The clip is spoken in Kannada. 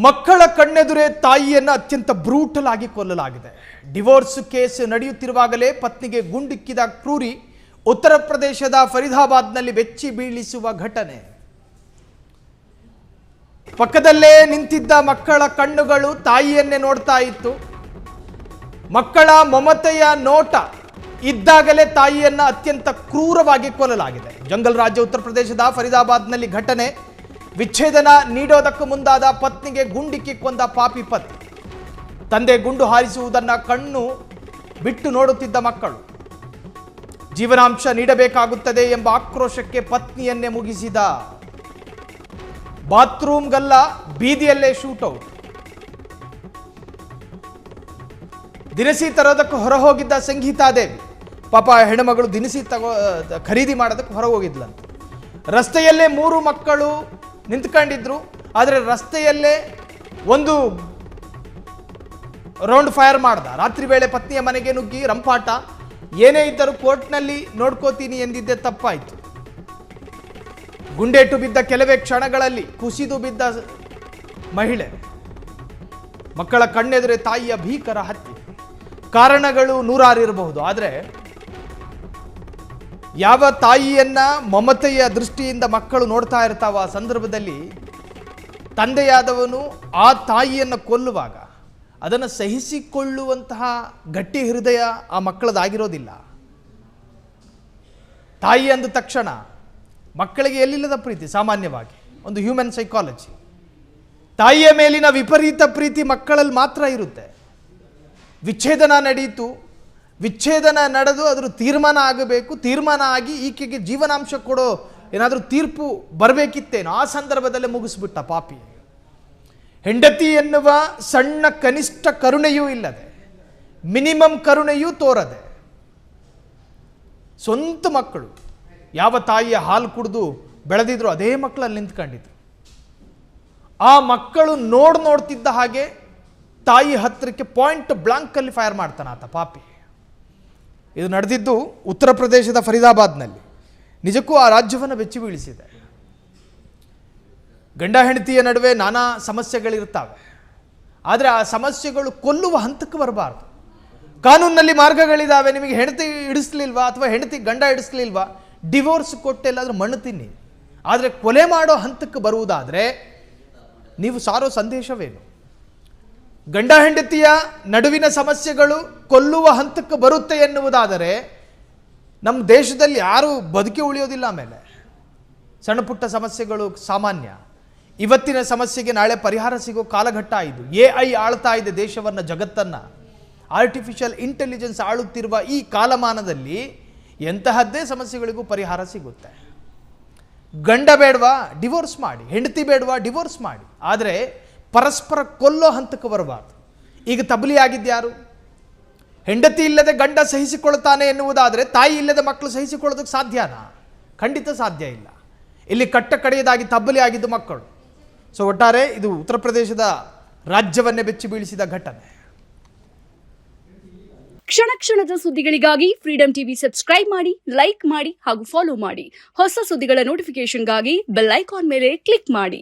ಮಕ್ಕಳ ಕಣ್ಣೆದುರೇ ತಾಯಿಯನ್ನು ಅತ್ಯಂತ ಬ್ರೂಟಲ್ ಆಗಿ ಕೊಲ್ಲಲಾಗಿದೆ. ಡಿವೋರ್ಸ್ ಕೇಸ್ ನಡೆಯುತ್ತಿರುವಾಗಲೇ ಪತ್ನಿಗೆ ಗುಂಡಿಕ್ಕಿದ ಕ್ರೂರಿ ಉತ್ತರ ಪ್ರದೇಶದ ಫರೀದಾಬಾದ್ನಲ್ಲಿ ಬೆಚ್ಚಿ ಬೀಳಿಸುವ ಘಟನೆ. ಪಕ್ಕದಲ್ಲೇ ನಿಂತಿದ್ದ ಮಕ್ಕಳ ಕಣ್ಣುಗಳು ತಾಯಿಯನ್ನೇ ನೋಡ್ತಾ ಇತ್ತು. ಮಕ್ಕಳ ಮಮತೆಯ ನೋಟ ಇದ್ದಾಗಲೇ ತಾಯಿಯನ್ನ ಅತ್ಯಂತ ಕ್ರೂರವಾಗಿ ಕೊಲ್ಲಲಾಗಿದೆ. ಜಂಗಲ್ ರಾಜ್ಯ ಉತ್ತರ ಪ್ರದೇಶದ ಫರೀದಾಬಾದ್ನಲ್ಲಿ ಘಟನೆ. ವಿಚ್ಛೇದನ ನೀಡೋದಕ್ಕೂ ಮುಂದಾದ ಪತ್ನಿಗೆ ಗುಂಡಿಕ್ಕಿ ಕೊಂದ ಪಾಪಿ ಪತಿ. ತಂದೆ ಗುಂಡು ಹಾರಿಸುವುದನ್ನು ಕಣ್ಣು ಬಿಟ್ಟು ನೋಡುತ್ತಿದ್ದ ಮಕ್ಕಳು. ಜೀವನಾಂಶ ನೀಡಬೇಕಾಗುತ್ತದೆ ಎಂಬ ಆಕ್ರೋಶಕ್ಕೆ ಪತ್ನಿಯನ್ನೇ ಮುಗಿಸಿದ. ಬಾತ್ರೂಮ್ಗಲ್ಲ ಬೀದಿಯಲ್ಲೇ ಶೂಟೌಟ್. ದಿನಸಿ ತರೋದಕ್ಕೆ ಹೊರ ಹೋಗಿದ್ದ ಸಂಗೀತಾದೇವಿ ಪಾಪ ಹೆಣ್ಣುಮಗಳು ದಿನಸಿ ಖರೀದಿ ಮಾಡೋದಕ್ಕೆ ಹೊರ ಹೋಗಿದ್ಲಂತ. ರಸ್ತೆಯಲ್ಲೇ 3 ಮಕ್ಕಳು ನಿಂತ್ಕೊಂಡಿದ್ರು. ಆದರೆ ರಸ್ತೆಯಲ್ಲೇ ಒಂದು ರೌಂಡ್ ಫೈರ್ ಮಾಡ್ದ. ರಾತ್ರಿ ವೇಳೆ ಪತ್ನಿಯ ಮನೆಗೆ ನುಗ್ಗಿ ರಂಪಾಟ. ಏನೇ ಇದ್ದರೂ ಕೋರ್ಟ್ನಲ್ಲಿ ನೋಡ್ಕೋತೀನಿ ಎಂದಿದ್ದೆ ತಪ್ಪಾಯಿತು. ಗುಂಡೇಟು ಬಿದ್ದ ಕೆಲವೇ ಕ್ಷಣಗಳಲ್ಲಿ ಕುಸಿದು ಬಿದ್ದ ಮಹಿಳೆ. ಮಕ್ಕಳ ಕಣ್ಣೆದುರೇ ತಾಯಿಯ ಭೀಕರ ಹತ್ಯೆ. ಕಾರಣಗಳು ನೂರಾರು ಇರಬಹುದು. ಆದರೆ ಯಾವ ತಾಯಿಯನ್ನ ಮಮತೆಯ ದೃಷ್ಟಿಯಿಂದ ಮಕ್ಕಳು ನೋಡ್ತಾ ಇರ್ತಾವ ಆ ಸಂದರ್ಭದಲ್ಲಿ ತಂದೆಯಾದವನು ಆ ತಾಯಿಯನ್ನು ಕೊಲ್ಲುವಾಗ ಅದನ್ನು ಸಹಿಸಿಕೊಳ್ಳುವಂತಹ ಗಟ್ಟಿ ಹೃದಯ ಆ ಮಕ್ಕಳದಾಗಿರೋದಿಲ್ಲ. ತಾಯಿ ಅಂದ ತಕ್ಷಣ ಮಕ್ಕಳಿಗೆ ಎಲ್ಲಿಲ್ಲದ ಪ್ರೀತಿ. ಸಾಮಾನ್ಯವಾಗಿ ಒಂದು ಹ್ಯೂಮನ್ ಸೈಕಾಲಜಿ, ತಾಯಿಯ ಮೇಲಿನ ವಿಪರೀತ ಪ್ರೀತಿ ಮಕ್ಕಳಲ್ಲಿ ಮಾತ್ರ ಇರುತ್ತೆ. ವಿಚ್ಛೇದನ ನಡೆಯಿತು. ವಿಚ್ಛೇದನ ನಡೆದು ಅದರ ತೀರ್ಮಾನ ಆಗಬೇಕು. ತೀರ್ಮಾನ ಆಗಿ ಈಕೆಗೆ ಜೀವನಾಂಶ ಕೊಡೋ ಏನಾದರೂ ತೀರ್ಪು ಬರಬೇಕಿತ್ತೇನೋ. ಆ ಸಂದರ್ಭದಲ್ಲೇ ಮುಗಿಸ್ಬಿಟ್ಟ ಪಾಪಿ. ಹೆಂಡತಿ ಎನ್ನುವ ಸಣ್ಣ ಕನಿಷ್ಠ ಕರುಣೆಯೂ ಇಲ್ಲದೆ, ಮಿನಿಮಮ್ ಕರುಣೆಯೂ ತೋರದೆ, ಸ್ವಂತ ಮಕ್ಕಳು ಯಾವ ತಾಯಿಯ ಹಾಲು ಕುಡಿದು ಬೆಳೆದಿದ್ರು ಅದೇ ಮಕ್ಕಳಲ್ಲಿ ನಿಂತ್ಕೊಂಡಿದ್ರು. ಆ ಮಕ್ಕಳು ನೋಡ್ತಿದ್ದ ಹಾಗೆ ತಾಯಿ ಹತ್ತಿರಕ್ಕೆ ಪಾಯಿಂಟ್ ಬ್ಲಾಂಕಲ್ಲಿ ಫೈರ್ ಮಾಡ್ತಾನೆ ಆತ ಪಾಪಿ. ಇದು ನಡೆದಿದ್ದು ಉತ್ತರ ಪ್ರದೇಶದ ಫರೀದಾಬಾದ್ನಲ್ಲಿ. ನಿಜಕ್ಕೂ ಆ ರಾಜ್ಯವನ್ನು ಬೆಚ್ಚಿ ಬೀಳಿಸಿದೆ. ಗಂಡ ಹೆಂಡತಿಯ ನಡುವೆ ನಾನಾ ಸಮಸ್ಯೆಗಳಿರ್ತವೆ. ಆದರೆ ಆ ಸಮಸ್ಯೆಗಳು ಕೊಲ್ಲುವ ಹಂತಕ್ಕೆ ಬರಬಾರ್ದು. ಕಾನೂನಿನಲ್ಲಿ ಮಾರ್ಗಗಳಿದ್ದಾವೆ. ನಿಮಗೆ ಹೆಂಡತಿ ಹಿಡಿಸ್ಲಿಲ್ವಾ ಅಥವಾ ಹೆಂಡತಿ ಗಂಡ ಹಿಡಿಸ್ಲಿಲ್ವಾ, ಡಿವೋರ್ಸ್ ಕೊಟ್ಟೆಲ್ಲಾದರೂ ಮಣ್ಣು ತಿನ್ನಿ. ಆದರೆ ಕೊಲೆ ಮಾಡೋ ಹಂತಕ್ಕೆ ಬರುವುದಾದರೆ ನೀವು ಸಾರೋ ಸಂದೇಶವೇನು? ಗಂಡ ಹೆಂಡತಿಯ ನಡುವಿನ ಸಮಸ್ಯೆಗಳು ಕೊಲ್ಲುವ ಹಂತಕ್ಕೆ ಬರುತ್ತೆ ಎನ್ನುವುದಾದರೆ ನಮ್ಮ ದೇಶದಲ್ಲಿ ಯಾರೂ ಬದುಕಿ ಉಳಿಯೋದಿಲ್ಲ. ಆಮೇಲೆ ಸಣ್ಣ ಪುಟ್ಟ ಸಮಸ್ಯೆಗಳು ಸಾಮಾನ್ಯ. ಇವತ್ತಿನ ಸಮಸ್ಯೆಗೆ ನಾಳೆ ಪರಿಹಾರ ಸಿಗೋ ಕಾಲಘಟ್ಟ ಇದು. AI ಆಳ್ತಾ ಇದೆ ದೇಶವನ್ನು, ಜಗತ್ತನ್ನು. ಆರ್ಟಿಫಿಷಿಯಲ್ ಇಂಟೆಲಿಜೆನ್ಸ್ ಆಳುತ್ತಿರುವ ಈ ಕಾಲಮಾನದಲ್ಲಿ ಎಂತಹದ್ದೇ ಸಮಸ್ಯೆಗಳಿಗೂ ಪರಿಹಾರ ಸಿಗುತ್ತೆ. ಗಂಡ ಬೇಡವಾ, ಡಿವೋರ್ಸ್ ಮಾಡಿ. ಹೆಂಡತಿ ಬೇಡವಾ, ಡಿವೋರ್ಸ್ ಮಾಡಿ. ಆದರೆ ಪರಸ್ಪರ ಕೊಲ್ಲೋ ಹಂತಕ್ಕೆ ಬರಬಾರ್ದು. ಈಗ ತಬಲಿ ಆಗಿದ್ಯಾರು? ಹೆಂಡತಿ ಇಲ್ಲದೆ ಗಂಡ ಸಹಿಸಿಕೊಳ್ತಾನೆ ಎನ್ನುವುದಾದರೆ ತಾಯಿ ಇಲ್ಲದೆ ಮಕ್ಕಳು ಸಹಿಸಿಕೊಳ್ಳೋದಕ್ಕೆ ಸಾಧ್ಯನಾ? ಖಂಡಿತ ಸಾಧ್ಯ ಇಲ್ಲ. ಇಲ್ಲಿ ಕಟ್ಟ ಕಡೆಯದಾಗಿ ತಬ್ಬಲಿ ಆಗಿದ್ದು ಮಕ್ಕಳು. ಸೊ ಒಟ್ಟಾರೆ ಇದು ಉತ್ತರ ಪ್ರದೇಶದ ರಾಜ್ಯವನ್ನೇ ಬೆಚ್ಚಿ ಬೀಳಿಸಿದ ಘಟನೆ. ಕ್ಷಣ ಕ್ಷಣದ ಸುದ್ದಿಗಳಿಗಾಗಿ ಫ್ರೀಡಂ ಟಿವಿ ಸಬ್ಸ್ಕ್ರೈಬ್ ಮಾಡಿ, ಲೈಕ್ ಮಾಡಿ ಹಾಗೂ ಫಾಲೋ ಮಾಡಿ. ಹೊಸ ಸುದ್ದಿಗಳ ನೋಟಿಫಿಕೇಶನ್ಗಾಗಿ ಬೆಲ್ ಐಕಾನ್ ಮೇಲೆ ಕ್ಲಿಕ್ ಮಾಡಿ.